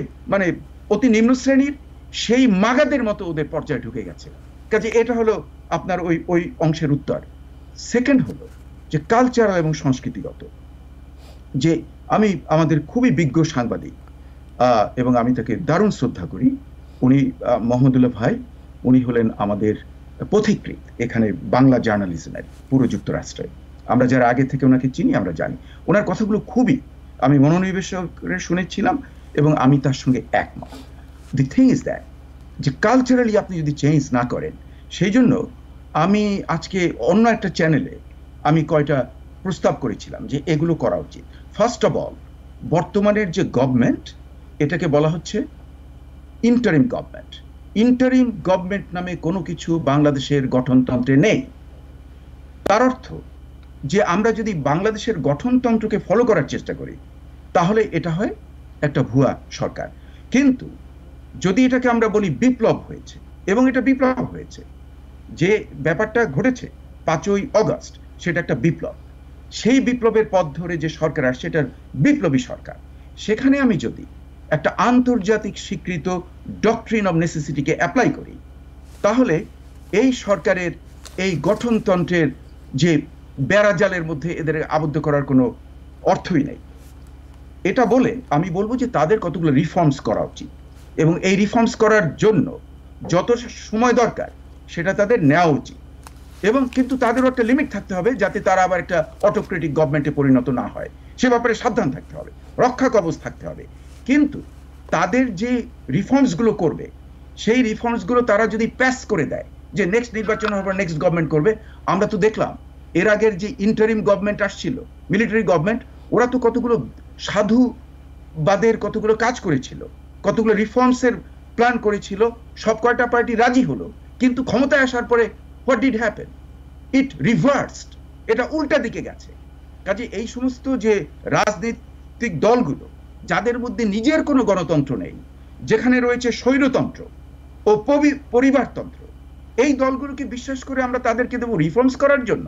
অতি নিম্ন শ্রেণীর, সেই মাগাদের মতো ওদের পর্যায়ে ঢুকে গেছে। কাজে এটা হলো আপনার ওই অংশের উত্তর। সেকেন্ড হলো যে কালচারাল এবং সংস্কৃতিগত, যে আমাদের খুবই বিজ্ঞ সাংবাদিক, এবং আমি তাকে দারুণ শ্রদ্ধা করি, উনি মোহাম্মদুল্লাহ ভাই, উনি হলেন আমাদের পথিকৃৎ এখানে বাংলা জার্নালিজমের পুরো যুক্তরাষ্ট্রে। আমরা যারা আগে থেকে ওনাকে চিনি আমরা জানি। ওনার কথাগুলো খুবই আমি মনোনিবেশ করে শুনেছিলাম এবং আমি তার সঙ্গে একমত। দি থিং ইজ দ্যাট, যে কালচারালি আপনি যদি চেঞ্জ না করেন, সেই জন্য আমি আজকে অন্য একটা চ্যানেলে আমি কয়টা প্রস্তাব করেছিলাম যে এগুলো করা উচিত। ফার্স্ট অফ অল, বর্তমানের যে গভর্নমেন্ট, এটাকে বলা হচ্ছে ইন্টারিম গভর্নমেন্ট। ইন্টারিম গভর্নমেন্ট নামে কোনো কিছু বাংলাদেশের গঠনতন্ত্রে নেই। তার অর্থ যে আমরা যদি বাংলাদেশের গঠনতন্ত্রকে ফলো করার চেষ্টা করি, তাহলে এটা হয় একটা ভুয়া সরকার। কিন্তু যদি এটাকে আমরা বলি বিপ্লব হয়েছে, এবং এটা বিপ্লব হয়েছে, যে ব্যাপারটা ঘটেছে 5ই অগস্ট, সেটা একটা বিপ্লব। সেই বিপ্লবের পথ ধরে যে সরকার আসছে, এটার বিপ্লবী সরকার। সেখানে আমি যদি একটা আন্তর্জাতিক স্বীকৃত ডক্ট্রিন অফ নেসেসিটিকে অ্যাপ্লাই করি, তাহলে এই সরকারের এই গঠনতন্ত্রের যে বেড়াজালের মধ্যে এদের আবদ্ধ করার কোনো অর্থই নেই। এটা বলে আমি বলবো যে তাদের কতগুলো রিফর্মস করা উচিত, এবং এই রিফর্মস করার জন্য যত সময় দরকার সেটা তাদের নেওয়া উচিত। এবং কিন্তু তাদেরও একটা লিমিট থাকতে হবে, যাতে তারা আবার একটা অটোক্রেটিক গভর্নমেন্টে পরিণত না হয়। সে ব্যাপারে সাবধান থাকতে হবে, রক্ষা কবচ থাকতে হবে। কিন্তু তাদের যে রিফর্মসগুলো করবে, সেই রিফর্মসগুলো তারা যদি প্যাস করে দেয়, যে নেক্সট নির্বাচন হবে, নেক্সট গভর্নমেন্ট করবে। আমরা তো দেখলাম এর আগের যে ইন্টারিম গভর্নমেন্ট আসছিল, মিলিটারি গভর্নমেন্ট, ওরা তো কতগুলো সাধুবাদের কতগুলো কাজ করেছিল, কতগুলো রিফর্মসের প্ল্যান করেছিল, সব কয়টা পার্টি রাজি হলো, কিন্তু ক্ষমতায় আসার পরে what did happen? It reversed, এটা উল্টা দিকে গেছে। কাজে এই সমস্ত যে রাজনৈতিক দলগুলো, যাদের মধ্যে নিজের কোনো গণতন্ত্র নেই, যেখানে রয়েছে স্বৈরতন্ত্র ও পরিবারতন্ত্র, এই দলগুলোকে বিশ্বাস করে আমরা তাদেরকে দেবো রিফর্মস করার জন্য?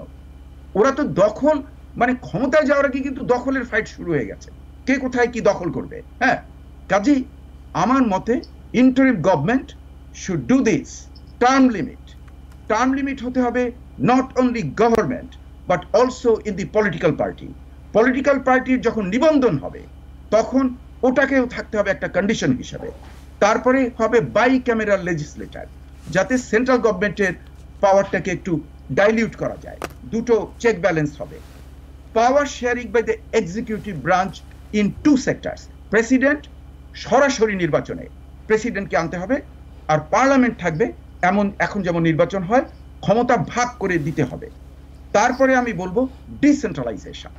ওরা তো দখল, ক্ষমতায় যাওয়ার আগে কিন্তু দখলের ফাইট শুরু হয়ে গেছে। কে কোথায় কি দখল করবে। হ্যাঁ, কাজেই আমার মতে interim government should do this. Term limit হতে হবে not only government but also in the political party. Political পার্টির যখন নিবন্ধন হবে তখন ওটাকেও থাকতে হবে একটা কন্ডিশন হিসাবে। তারপরে হবে বাই ক্যামেরাল লেজিসলেটর, যাতে সেন্ট্রাল গভর্নমেন্টের পাওয়ারটাকে একটু ডাইলিউট করা যায়, দুটো চেক ব্যালেন্স হবে। Power sharing by the executive branch in two sectors. President সরাসরি নির্বাচনে প্রেসিডেন্টকে আনতে হবে, আর পার্লামেন্ট থাকবে এমন এখন যেমন নির্বাচন হয়, ক্ষমতা ভাগ করে দিতে হবে। তারপরে আমি বলবো ডিসেন্ট্রালাইজেশন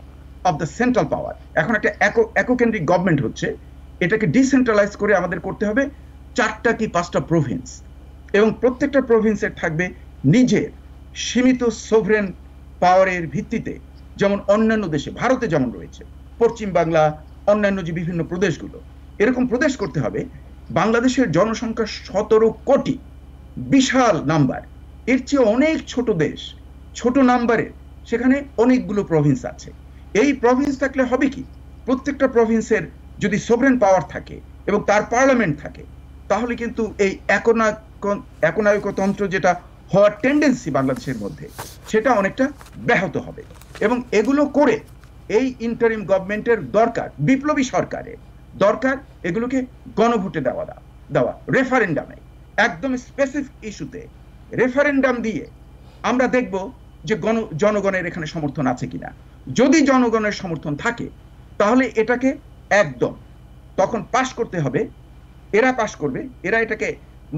অফ দ্য সেন্ট্রাল পাওয়ার। এখন একটা এককেন্দ্রিক গভর্নমেন্ট হচ্ছে, এটাকে ডিসেন্ট্রালাইজ করে আমাদের করতে হবে 4টা কি 5টা প্রভিন্স, এবং প্রত্যেকটা প্রভিন্সের থাকবে নিজের সীমিত সোভরেন পাওয়ারের ভিত্তিতে, যেমন অন্যান্য দেশে, ভারতে যেমন রয়েছে, পশ্চিম বাংলা, অন্যান্য যে বিভিন্ন প্রদেশগুলো, এরকম প্রদেশ করতে হবে। বাংলাদেশের জনসংখ্যা 17 কোটি, বিশাল নাম্বার। এর চেয়ে অনেক ছোট দেশ, ছোট নাম্বারে সেখানে অনেকগুলো প্রভিন্স আছে। এই প্রভিন্স থাকলে হবে কি, প্রত্যেকটা প্রভিন্সের যদি সোভরেন পাওয়ার থাকে এবং তার পার্লামেন্ট থাকে, তাহলে কিন্তু এই একনায়কতন্ত্র যেটা হওয়ার টেন্ডেন্সি বাংলাদেশের মধ্যে, সেটা অনেকটা ব্যাহত হবে। এবং এগুলো করে এই ইন্টারিম গভর্নমেন্টের দরকার, বিপ্লবী সরকারের দরকার এগুলোকে গণভোটে দেওয়া, রেফারেন্ডামে, একদম স্পেসিফিক ইস্যুতে রেফারেন্ডাম দিয়ে আমরা দেখব যে জনগণের এখানে সমর্থন আছে কিনা। যদি জনগণের সমর্থন থাকে তাহলে এটাকে একদম তখন পাশ করতে হবে। এরা পাশ করবে, এরা এটাকে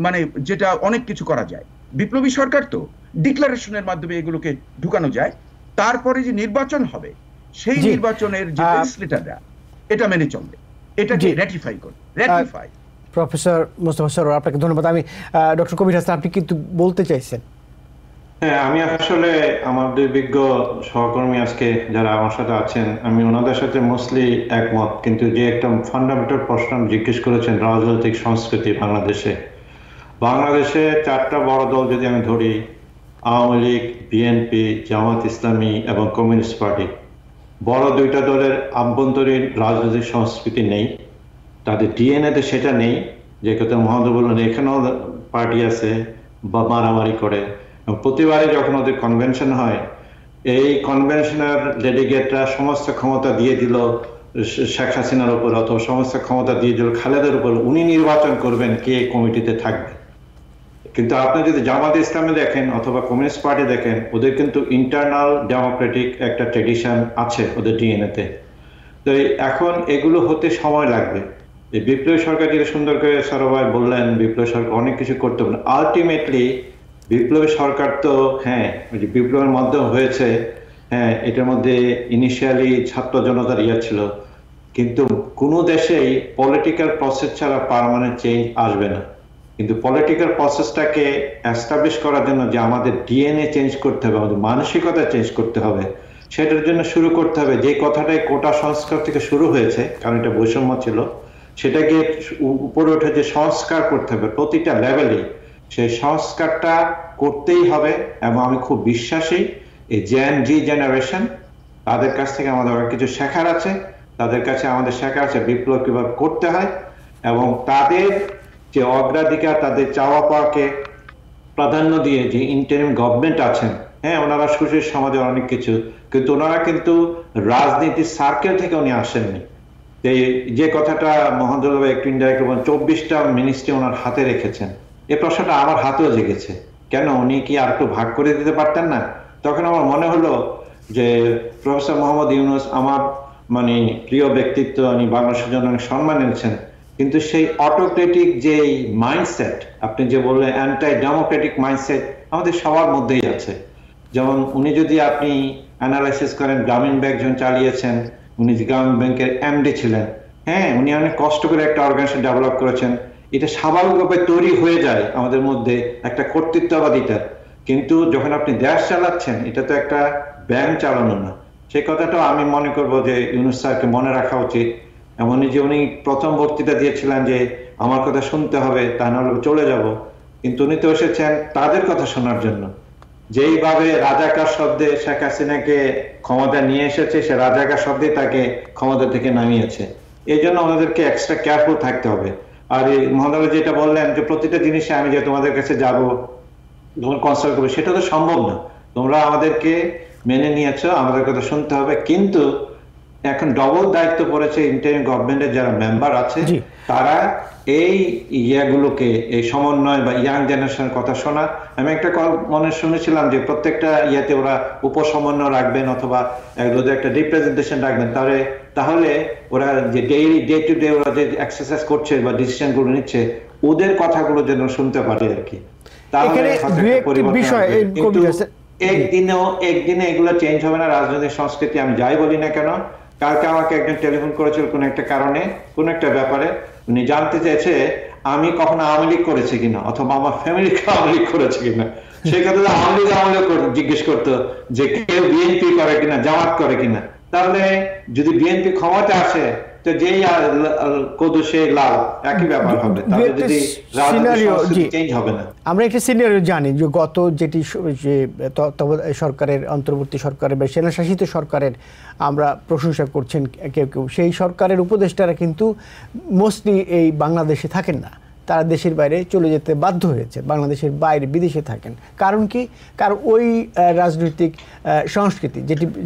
মানে যেটা অনেক কিছু করা যায়, বিপ্লবী সরকার তো ডিক্লারেশনের মাধ্যমে এগুলোকে ঢুকানো যায়। তারপরে যে নির্বাচন হবে, সেই নির্বাচনের যে লেজিসলেটররা এটা মেনে চলবে, এটাকে রেটিফাই করবে। প্রফেসর মোস্তফা সরোয়ার, আপনাকে ধন্যবাদ। আমি ডক্টর কবির হাসান, আপনি কিন্তু বলতে চাইছেন? হ্যাঁ, আমি আসলে আমাদের বিজ্ঞ সহকর্মী আজকে যারা আমার সাথে আছেন, আমি ওনাদের সাথে মোস্টলি একমত, কিন্তু যে একটা ফান্ডামেন্টাল প্রশ্ন জিজ্ঞেস করেছেন, রাজনৈতিক সংস্কৃতি বাংলাদেশে 4টা বড় দল যদি আমি ধরি, আওয়ামী লীগ, বিএনপি, জামাত ইসলামী এবং কমিউনিস্ট পার্টি, বড় 2টা দলের আভ্যন্তরীণ রাজনৈতিক সংস্কৃতি নেই, তাদের ডিএনএতে সেটা নেই। যে কথা মহোদয় বললেন, এখানেও পার্টি আছে বা মারামারি করে। প্রতিবারে যখন ওদের কনভেনশন হয়, এই কনভেনশনের ডেলিগেটরা সমস্ত ক্ষমতা দিয়ে দিল শেখ হাসিনার উপর, অথবা সমস্ত ক্ষমতা দিয়ে দিল খালেদার উপর, উনি নির্বাচন করবেন কে কমিটিতে থাকবে। কিন্তু আপনি যদি জামাত ইসলামে দেখেন অথবা কমিউনিস্ট পার্টি দেখেন, ওদের কিন্তু ইন্টারনাল ডেমোক্রেটিক একটা ট্রেডিশন আছে ওদের ডিএনএতে। তো এখন এগুলো হতে সময় লাগবে। এই বিপ্লবী সরকার যেটা সুন্দর করে সরোয়ার বললেন, বিপ্লবী সরকার অনেক কিছু করতে হবে। আলটিমেটলি বিপ্লবী সরকার তো হ্যাঁ বিপ্লবের মাধ্যমে হয়েছে, হ্যাঁ এটার মধ্যে ইনিশিয়ালি ছাত্র জনতার ছিল, কিন্তু কোনো দেশেই পলিটিক্যাল প্রসেস ছাড়া পার্মানেন্ট চেঞ্জ আসবে না। কিন্তু পলিটিক্যাল প্রসেসটাকে এস্টাবলিশ করার জন্য যে আমাদের ডিএনএ চেঞ্জ করতে হবে, আমাদের মানসিকতা চেঞ্জ করতে হবে, সেটার জন্য শুরু করতে হবে যে কথাটাই কোটা সংস্কার থেকে শুরু হয়েছে, কারণ এটা বৈষম্য ছিল, সেটাকে উপরে উঠে যে সংস্কার করতে হবে প্রতিটা লেভেলে, সেই সংস্কারটা করতেই হবে। এবং আমি খুব বিশ্বাসী এই জি জেনারেশন, তাদের কাছ থেকে আমাদের অনেক কিছু শেখার আছে, তাদের কাছে আমাদের শেখার আছে বিপ্লব কিভাবে করতে হয়, এবং তাদের যে অগ্রাধিকার, তাদের চাওয়া পাওয়াকে প্রাধান্য দিয়ে যে ইন্টারিম গভর্নমেন্ট আছেন, হ্যাঁ ওনারা সুশীল সমাজের অনেক কিছু, কিন্তু ওনারা কিন্তু রাজনীতির সার্কেল থেকে উনি আসেননি। যে কথাটা মহোদয় একটু ইনডাইরেক্ট বলেন, 24টা মিনিস্ট্রি ওনার হাতে রেখেছেন, এই প্রশ্নটা আমার হাতেও জেগেছে, কেন উনি কি আর একটু ভাগ করে দিতে পারতেন না? তখন আমার মনে হলো যে প্রফেসর মোহাম্মদ ইউনূস আমার মানে প্রিয় ব্যক্তিত্ব, উনি বাংলাদেশের জন্য অনেক সম্মান এনেছেন, কিন্তু সেই অটোক্রেটিক যে মাইন্ডসেট আপনি যে বললেন, অ্যান্টাই ডেমোক্রেটিক মাইন্ডসেট আমাদের সবার মধ্যেই আছে। যেমন উনি যদি আপনি অ্যানালাইসিস করেন, গ্রামীণ ব্যাংক যখন চালিয়েছেন, উনি গ্রামীণ ব্যাংকের এমডি ছিলেন, হ্যাঁ উনি অনেক কষ্ট করে একটা অর্গানাইজেশন ডেভেলপ করেছেন, এটা স্বাভাবিকভাবে তৈরি হয়ে যায় আমাদের মধ্যে একটা কর্তৃত্ববাদিতা। কিন্তু যখন আপনি দেশ চালাচ্ছেন, এটা তো একটা ব্যাংক চালানো না। সেই কথাটাও আমি মনে করবো যে ইউনূস স্যারকে মনে রাখা উচিত। এমনই যে উনি প্রথম বক্তৃতা দিয়েছিলেন যে আমার কথা শুনতে হবে, তা নাহলে চলে যাব, কিন্তু উনি তো এসেছেন তাদের কথা শোনার জন্য। যেইভাবে রাজাকার শব্দে শেখ হাসিনাকে ক্ষমতা নিয়ে এসেছে, সে রাজাকার শব্দে তাকে ক্ষমতা থেকে নামিয়েছে। এই জন্য ওনাদেরকে এক্সট্রা কেয়ারফুল থাকতে হবে। আর এই মহোদয় যেটা বললেন যে প্রতিটা জিনিসে আমি যে তোমাদের কাছে যাব, তোমার কনসাল্ট করবো, সেটা তো সম্ভব না। তোমরা আমাদেরকে মেনে নিয়েছো, আমাদের কথা শুনতে হবে, কিন্তু এখন ডবল দায়িত্ব পড়েছে ইন্টারিম গভর্নমেন্টের যারা মেম্বার আছে, তারা এই ইয়াগুলোকে, এই সমন্বয় বা ইয়াং জেনারেশনের কথা শোনা। আমি একটা মনে শুনেছিলাম যে প্রত্যেকটা ইয়াতে ওরা উপসমন্বয় রাখবেন অথবা একটা রিপ্রেজেন্টেশন রাখবেন, তাহলে ওরা যে ডে টু ডে ওরা যে এক্সারসাইজ করছে বা ডিসিশন গুলো নিচ্ছে, ওদের কথাগুলো যেন শুনতে পারে আর কি। একদিনে এগুলো চেঞ্জ হবে না, রাজনৈতিক সংস্কৃতি। আমি যাই বলি না কেন, কালকে আমাকে একজন টেলিফোন করেছিল কোন একটা কারণে, কোন একটা ব্যাপারে, উনি জানতে চেয়েছে আমি কখনো আওয়ামী লীগ করেছি কিনা অথবা আমার ফ্যামিলি আওয়ামী লীগ করেছে কিনা। সেই কথা আওয়ামী লীগ জিজ্ঞেস করতো যে কেউ বিএনপি করে কিনা, জামাত করে কিনা। তাহলে যদি বিএনপি ক্ষমতা আসে তো যেই কদু সেই লাল, একই ব্যাপার হবে, তাহলে যদি চেঞ্জ হবে না। আমরা একটা সিনারিও জানি যে গত যেটি সরকারের, অন্তর্বর্তী সরকারের বা সেনাশাসিত সরকারের আমরা প্রশংসা করছেন কেউ কেউ, সেই সরকারের উপদেষ্টারা কিন্তু মোস্টলি এই বাংলাদেশে থাকেন না, তারা দেশের বাইরে চলে যেতে বাধ্য হয়েছে, বাংলাদেশের বাইরে বিদেশে থাকেন। কারণ কি? কারণ ওই রাজনৈতিক সংস্কৃতি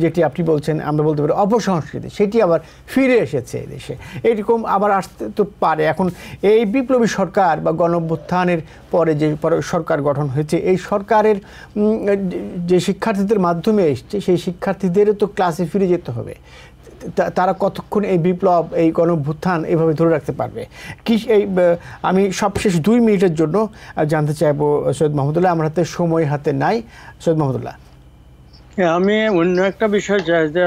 যেটি আপনি বলছেন, আমরা বলতে পারি অপসংস্কৃতি, সেটি আবার ফিরে এসেছে এই দেশে। এইরকম আবার আসতে তো পারে। এখন এই বিপ্লবী সরকার বা গণঅভ্যুত্থানের পরে যে সরকার গঠন হয়েছে, এই সরকারের যে শিক্ষার্থীদের মাধ্যমে এসছে, সেই শিক্ষার্থীদেরও তো ক্লাসে ফিরে যেতে হবে। তারা কতক্ষণ এই বিপ্লব, এই গণঅভ্যুত্থান এইভাবে ধরে রাখতে পারবে কি? আমি সবশেষ 2 মিনিটের জন্য জানতে চাইবো সৈয়দ মাহমুদুল্লাহ, আমার হাতে সময় হাতে নাই। সৈয়দ মাহমুদুল্লাহ, আমি অন্য একটা বিষয় চাই যে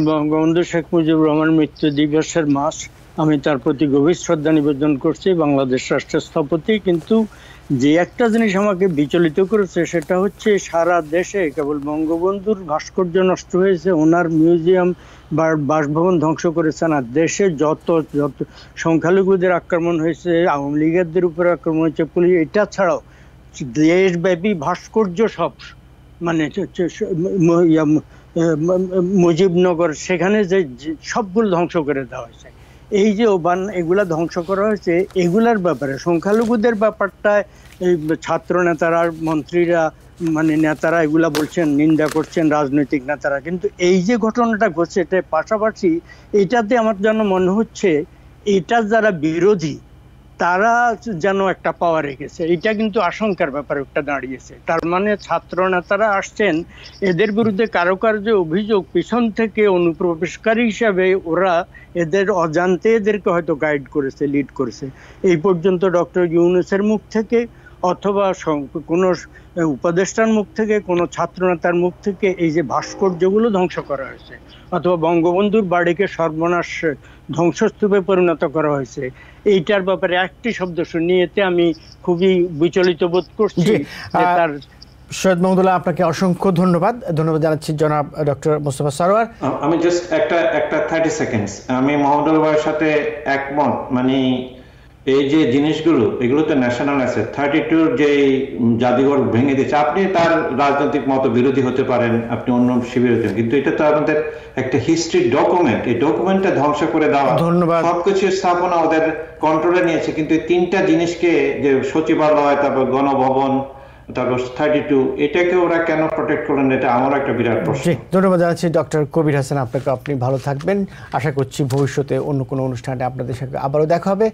বঙ্গবন্ধু শেখ মুজিবুর রহমান মৃত্যু দিবসের মাস, আমি তার প্রতি গভীর শ্রদ্ধা নিবেদন করছি, বাংলাদেশ রাষ্ট্রের স্থপতি। কিন্তু যে একটা জিনিস আমাকে বিচলিত করেছে সেটা হচ্ছে সারা দেশে কেবল বঙ্গবন্ধুর ভাস্কর্য নষ্ট হয়েছে, ওনার মিউজিয়াম বা বাসভবন ধ্বংস করেছে না, দেশে যত সংখ্যালঘুদের আক্রমণ হয়েছে, আওয়ামী লীগের উপরে আক্রমণ হয়েছে, পুলিশ, এটা ছাড়াও দেশব্যাপী ভাস্কর্য সব, মানে মুজিবনগর, সেখানে যে সবগুলো ধ্বংস করে দেওয়া হয়েছে। এই যে এগুলা ধ্বংস করা হয়েছে, এগুলার ব্যাপারে সংখ্যালঘুদের ব্যাপারটা এই ছাত্র নেতারা, মন্ত্রীরা, মানে নেতারা এগুলা বলছেন, নিন্দা করছেন রাজনৈতিক নেতারা। কিন্তু এই যে ঘটনাটা ঘটছে, এটা পাশাপাশি এটাতে আমার যেন মনে হচ্ছে এটা যারা বিরোধী তারা যেন একটা পাওয়ার রেখেছে। এটা কিন্তু আশঙ্কার ব্যাপার একটা দাঁড়িয়েছে। তার মানে ছাত্র নেতারা আসছেন, এদের বিরুদ্ধে কারো যে অভিযোগ, পিছন থেকে অনুপ্রবেশকারী হিসাবে ওরা এদের অজান্তে এদেরকে হয়তো গাইড করেছে, লিড করেছে। এই পর্যন্ত ডক্টর ইউনূসের মুখ থেকে অথবা কোনো উপদেষ্টার মুখ থেকে, কোনো ছাত্র নেতার মুখ থেকে এই যে ভাস্কর্যগুলো ধ্বংস করা হয়েছে অথবা বঙ্গবন্ধুর বাড়িকে সর্বনাশ, ধ্বংসস্তূপে পরিণত করা হয়েছে, এইটার ব্যাপারে একটি শব্দ শুনি, এতে আমি খুবই বিচলিত বোধ করছি। তার সৈয়দ মাহমুদুল্লাহ, আপনাকে অসংখ্য ধন্যবাদ জানাচ্ছি জনাব ডক্টর মোস্তফা সরোয়ার। আমি জাস্ট একটা 30 সেকেন্ডস, আমি মাহমুদুল ভাইয়ের সাথে একমত। মানে এই যে জিনিসগুলো, এগুলো তো ন্যাশনাল অ্যাসেট। 32 যে জাদুঘর ভেঙে দিচ্ছে, আপনি তার রাজনৈতিক মত বিরোধী হতে পারেন, আপনি অন্য শিবির হতে, কিন্তু এটা তো আমাদের একটা হিস্ট্রি ডকুমেন্ট। এই ডকুমেন্টটা ধ্বংস করে দেওয়া, সবকিছু স্থাপনা ওদের কন্ট্রোলে নিয়েছে। কিন্তু এই 3টা জিনিসকে, যে সচিবালয়, তারপর গণভবন, তারপর 32, এটাকে ওরা কেন প্রোটেক্ট করলেন, এটা আমার একটা বিরাট প্রশ্ন। ধন্যবাদ জানাচ্ছি ডক্টর কবির হাসান আপনাকে। আপনি ভালো থাকবেন। আশা করছি ভবিষ্যতে অন্য কোনো অনুষ্ঠানে আপনাদের সাথে আবারও দেখা হবে।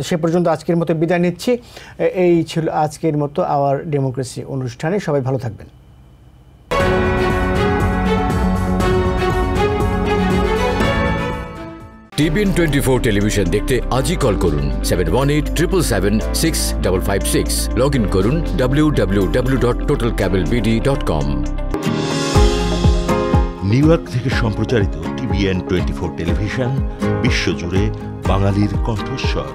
সে পর্যন্ত আজকের মতো বিদায় নিচ্ছি। এই ছিল আজকের মতো আওয়ার ডেমোক্রেসি অনুষ্ঠানে। সবাই ভালো থাকবেন। TBN 24 টেলিভিশন দেখতে আজই কল করুন 7187776556। লগ ইন করুন www.totalcablebd.com। নিউ ইয়র্ক থেকে সম্প্রচারিত TBN 24 টেলিভিশন বিশ্বজুড়ে বাঙালির কণ্ঠস্বর।